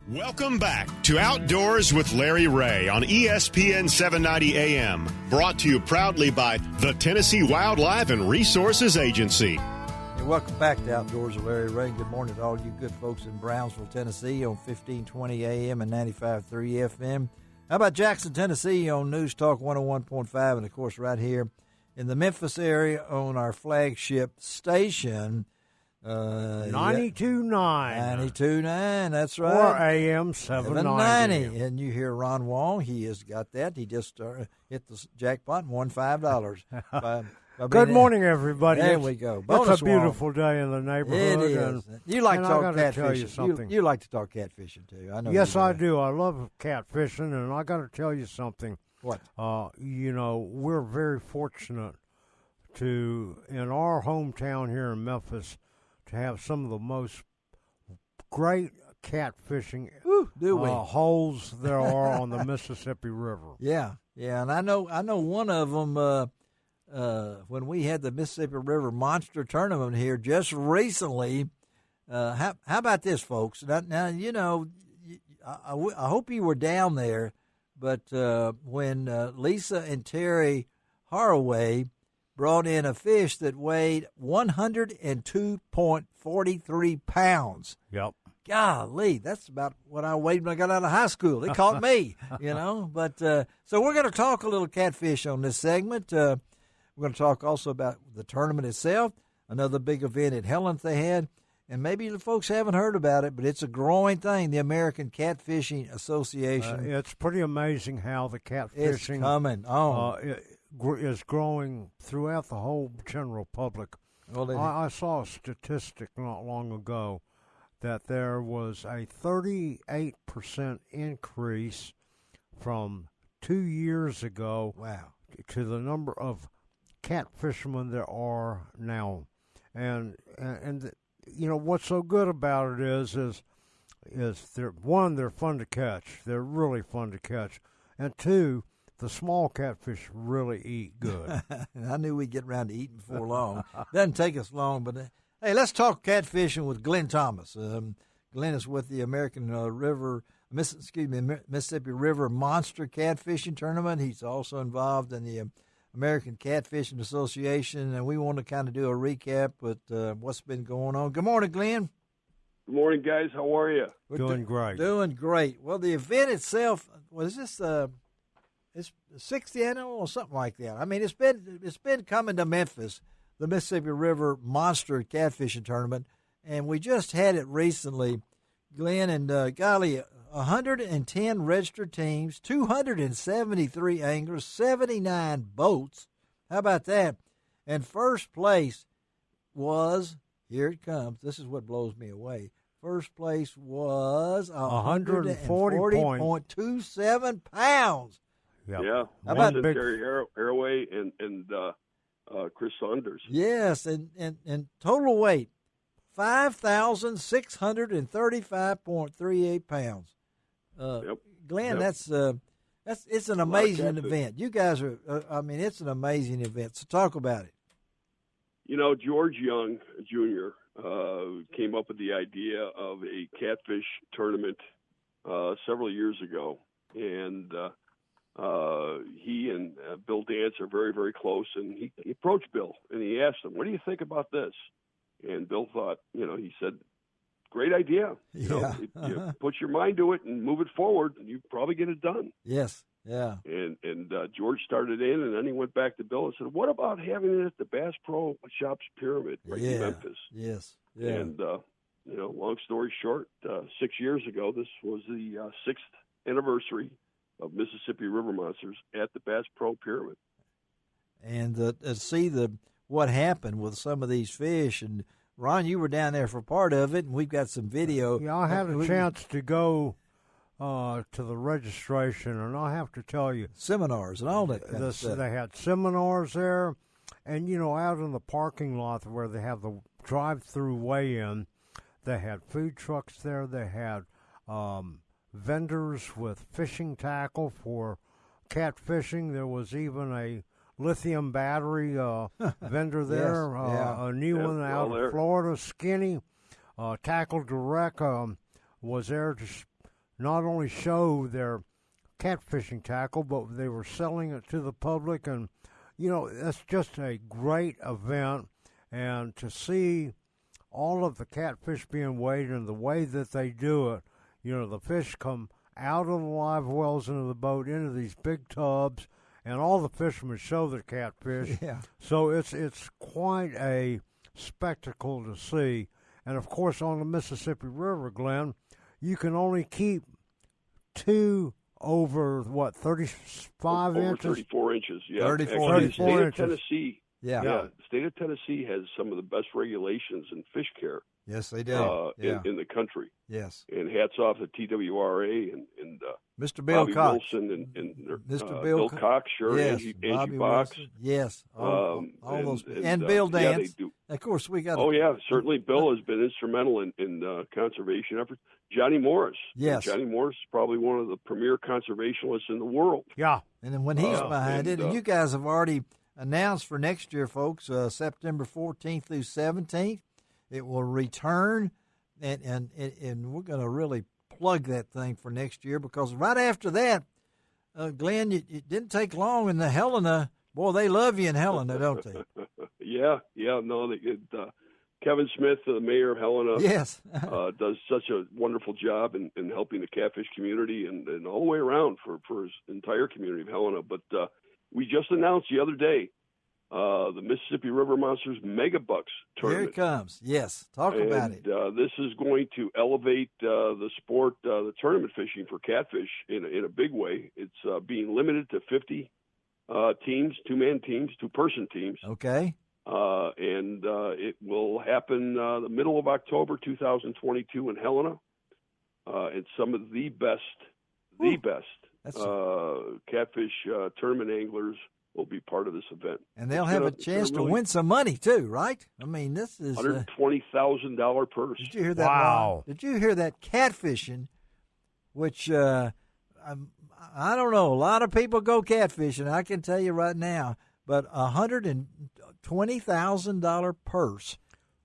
Welcome back to Outdoors with Larry Ray on ESPN 790 AM, brought to you proudly by the Tennessee Wildlife and Resources Agency. Hey, welcome back to Outdoors with Larry Ray. Good morning to all you good folks in Brownsville, Tennessee on 1520 AM and 95.3 FM. How about Jackson, Tennessee on News Talk 101.5, and, of course, right here in the Memphis area on our flagship station, 92.9. 92.9, that's right. Or AM 790. And you hear Ron Wong, he has got that. He just hit the jackpot and won $5. by Good morning, everybody. There we go. It's Bonus a beautiful day in the neighborhood. It is. And you like to talk I gotta tell you catfishing. something. You like to talk catfishing, too. I know. Yes, I do. I love catfishing, and I got to tell you something. What? We're very fortunate to, in our hometown here in Memphis, to have some of the most great catfishing holes there are on the Mississippi River. Yeah, and I know one of them. When we had the Mississippi River Monster Tournament here just recently. How about this, folks? Now you know, I hope you were down there, but when Lisa and Terry Haraway brought in a fish that weighed 102.43 pounds. Yep. Golly, that's about what I weighed when I got out of high school. It caught me, you know. But so we're going to talk a little catfish on this segment. We're going to talk also about the tournament itself, another big event at Helen's they had. And maybe the folks haven't heard about it, but it's a growing thing, the American Catfishing Association. It's pretty amazing how the catfishing is coming on. Is growing throughout the whole general public. Well, I saw a statistic not long ago that there was a 38% increase from 2 years ago to the number of catfishermen there are now. And you know what's so good about it is they're fun to catch. They're really fun to catch, and two, the small catfish really eat good. I knew we'd get around to eating before long. Doesn't take us long, but hey, let's talk catfishing with Glenn Thomas. Glenn is with the Mississippi River Monster Catfishing Tournament. He's also involved in the American Catfishing Association, and we want to kind of do a recap with what's been going on. Good morning, Glenn. Good morning, guys. How are you? Doing great. Doing great. Well, the event itself, was this it's the 60th annual or something like that? I mean, it's been coming to Memphis, the Mississippi River Monster Catfishing Tournament, and we just had it recently, Glenn, and golly, 110 registered teams, 273 anglers, 79 boats. How about that? And first place was, here it comes, this is what blows me away. First place was 140.27 pounds. Yep. Yeah. How about Terry Haraway and Chris Saunders? Yes, and total weight, 5,635.38 pounds. Yep. Glenn, it's an amazing event. You guys are, it's an amazing event. So talk about it. You know, George Young Jr. Came up with the idea of a catfish tournament several years ago, and he and Bill Dance are very, very close. And he approached Bill and he asked him, "What do you think about this?" And Bill thought, he said, "Great idea. You put your mind to it and move it forward, and you probably get it done." Yes, yeah. And George started in, and then he went back to Bill and said, "What about having it at the Bass Pro Shops Pyramid right in Memphis?" Yes, yeah. And long story short, 6 years ago, this was the 6th anniversary of Mississippi River Monsters at the Bass Pro Pyramid. And see what happened with some of these fish. And Ron, you were down there for part of it, and we've got some video. Yeah, I had a chance to go to the registration, and I have to tell you, seminars and all that kind of stuff. They had seminars there, and out in the parking lot where they have the drive-through weigh-in, they had food trucks there. They had vendors with fishing tackle for catfishing. There was even a lithium battery vendor there, a new one out of Florida, Skinny. Tackle Direct was there to not only show their catfishing tackle, but they were selling it to the public. And, that's just a great event. And to see all of the catfish being weighed and the way that they do it, the fish come out of the live wells into the boat, into these big tubs, and all the fishermen show their catfish. Yeah. So it's quite a spectacle to see. And, of course, on the Mississippi River, Glenn, you can only keep 2 over, 35 over inches? 34 inches, yeah. 34 Actually, inches. the state of inches. Tennessee, Yeah. the state of Tennessee has some of the best regulations in fish care Yes, they do. in the country. Yes. And hats off to TWRA and Mr. Bill Bobby Cox. Wilson and Mr. Bill Cox, sure, Yes. Angie Bobby Box. Wilson. Yes. All those. And And Bill yeah, Dance. they do. Of course, we got. Oh, yeah, certainly Bill has been instrumental in conservation efforts. Johnny Morris. Yes. Johnny Morris is probably one of the premier conservationists in the world. Yeah. And then when he's behind it, and you guys have already announced for next year, folks, September 14th through 17th, it will return, and we're going to really plug that thing for next year, because right after that, Glenn, it didn't take long in the Helena. Boy, they love you in Helena, don't they? Yeah, no, Kevin Smith, the mayor of Helena, Yes. does such a wonderful job in helping the catfish community and all the way around for his entire community of Helena. But we just announced the other day the Mississippi River Monsters Mega Bucks tournament. Here it comes. Yes. Talk about it. This is going to elevate the sport, the tournament fishing for catfish in a big way. It's being limited to 50 teams, 2-man teams, 2-person teams. Okay. And it will happen the middle of October 2022 in Helena. And some of the best catfish tournament anglers will be part of this event. And they'll have a chance to win some money too, right? I mean, this is $120,000 purse. Did you hear that? Wow! Ron? Did you hear that catfishing? Which I don't know. A lot of people go catfishing. I can tell you right now. But $120,000 purse,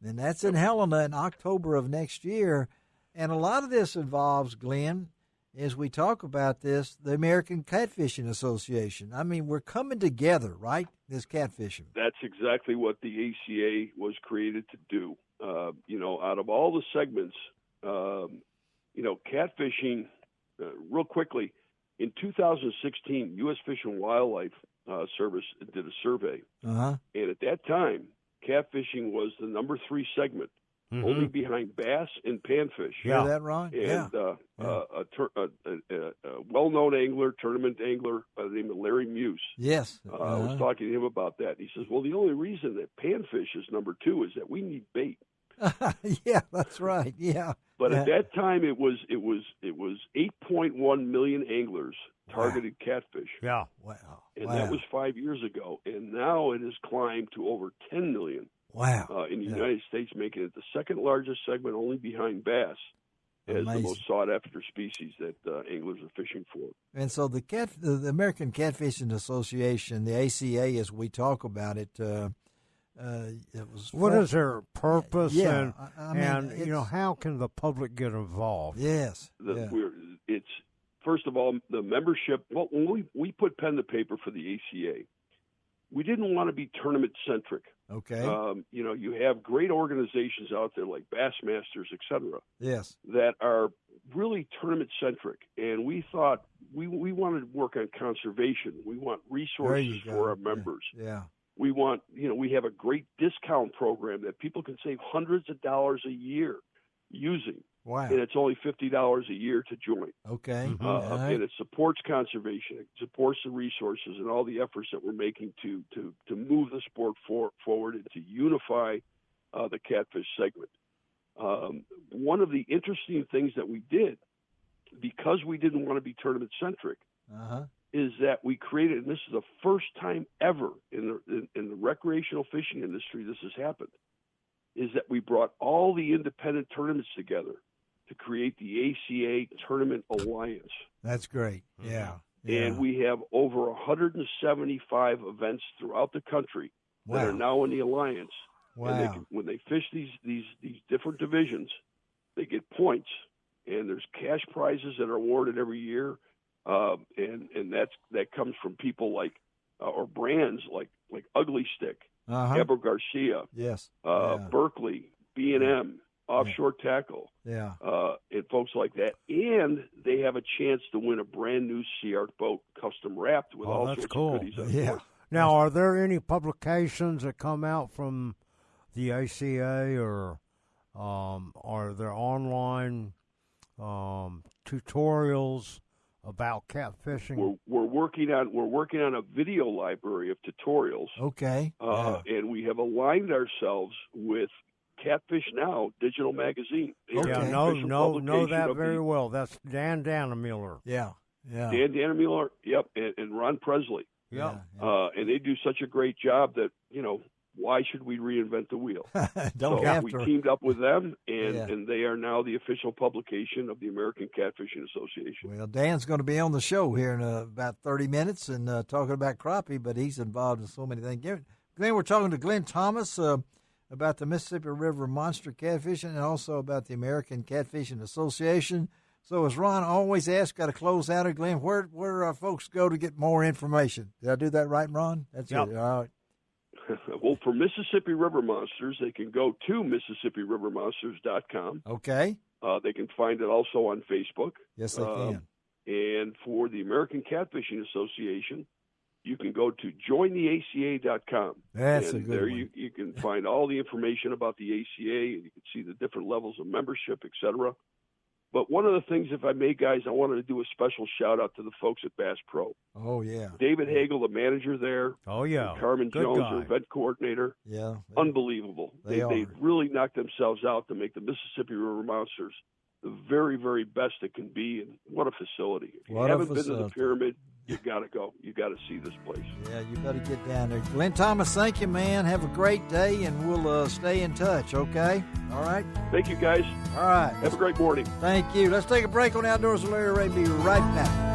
and that's in Helena in October of next year. And a lot of this involves, Glenn, as we talk about this, the American Catfishing Association. I mean, we're coming together, right? This catfishing. That's exactly what the ACA was created to do. Out of all the segments, catfishing. Real quickly, in 2016, U.S. Fish and Wildlife Service did a survey, and at that time, catfishing was the number 3 segment, only behind bass and panfish. Yeah, that Ron? And a well-known angler, tournament angler by the name of Larry Muse. Yes, I was talking to him about that. He says, "Well, the only reason that panfish is number 2 is that we need bait." Yeah, that's right. Yeah, but at that time, it was 8.1 million anglers targeted catfish. Yeah. Wow. And that was 5 years ago. And now it has climbed to over 10 million. Wow. In the United States, making it the second largest segment, only behind bass, as the most sought after species that anglers are fishing for. And so the American Catfishing Association, the ACA, as we talk about it, what is their purpose? Yeah, and how can the public get involved? Yes. It's first of all, the membership. Well, when we put pen to paper for the ACA, we didn't want to be tournament centric. Okay. You have great organizations out there like Bassmasters, et cetera. Yes. That are really tournament centric, and we thought we wanted to work on conservation. We want resources for our members. Yeah. We want, we have a great discount program that people can save hundreds of dollars a year using. Wow. And it's only $50 a year to join. Okay. And it supports conservation. It supports the resources and all the efforts that we're making to move the sport forward and to unify the catfish segment. One of the interesting things that we did, because we didn't want to be tournament centric, is that we created, and this is the first time ever in the recreational fishing industry this has happened, is that we brought all the independent tournaments together to create the ACA Tournament Alliance. That's great. Yeah. And we have over 175 events throughout the country that are now in the Alliance. Wow. And when they fish these different divisions, they get points. and there's cash prizes that are awarded every year, and that comes from people like or brands like Ugly Stick, Ever Garcia, yes, Berkeley, B&M, Offshore Tackle, and folks like that. And they have a chance to win a brand new Sea Arc boat, custom wrapped with all sorts of goodies on board. Now, are there any publications that come out from the ACA, or are there online tutorials about catfishing? We're working on a video library of tutorials. Okay. And we have aligned ourselves with Catfish Now digital magazine. Okay. Yeah, know that very well. That's Dan Dannemiller. Yeah. Dan Dannemiller, yep, and Ron Presley. Yeah. And they do such a great job that, why should we reinvent the wheel? We teamed up with them, and they are now the official publication of the American Catfishing Association. Well, Dan's going to be on the show here in about 30 minutes and talking about crappie, but he's involved in so many things. Glenn, we're talking to Glenn Thomas about the Mississippi River monster catfishing and also about the American Catfishing Association. So as Ron always asks, got to close out, Glenn, where folks go to get more information? Did I do that right, Ron? That's yep. it. All right. Well, for Mississippi River Monsters, they can go to MississippiRiverMonsters.com. Okay. They can find it also on Facebook. Yes, they can. And for the American Catfishing Association, you can go to jointheaca.com. That's and a good there one. you can find all the information about the ACA, and you can see the different levels of membership, etc. But one of the things, if I may, guys, I wanted to do a special shout-out to the folks at Bass Pro. Oh, yeah. David Hagel, the manager there. Oh, yeah. Carmen Good Jones, guy. the event coordinator. Yeah. Unbelievable. They really knocked themselves out to make the Mississippi River Monsters the very, very best it can be. And what a facility. If you haven't been to the Pyramid, you got to go. You got to see this place. Yeah, you better get down there. Glenn Thomas, thank you, man. Have a great day, and we'll stay in touch, okay? All right? Thank you, guys. All right. Have a great morning. Thank you. Let's take a break on Outdoors with Larry Ray. Be right back.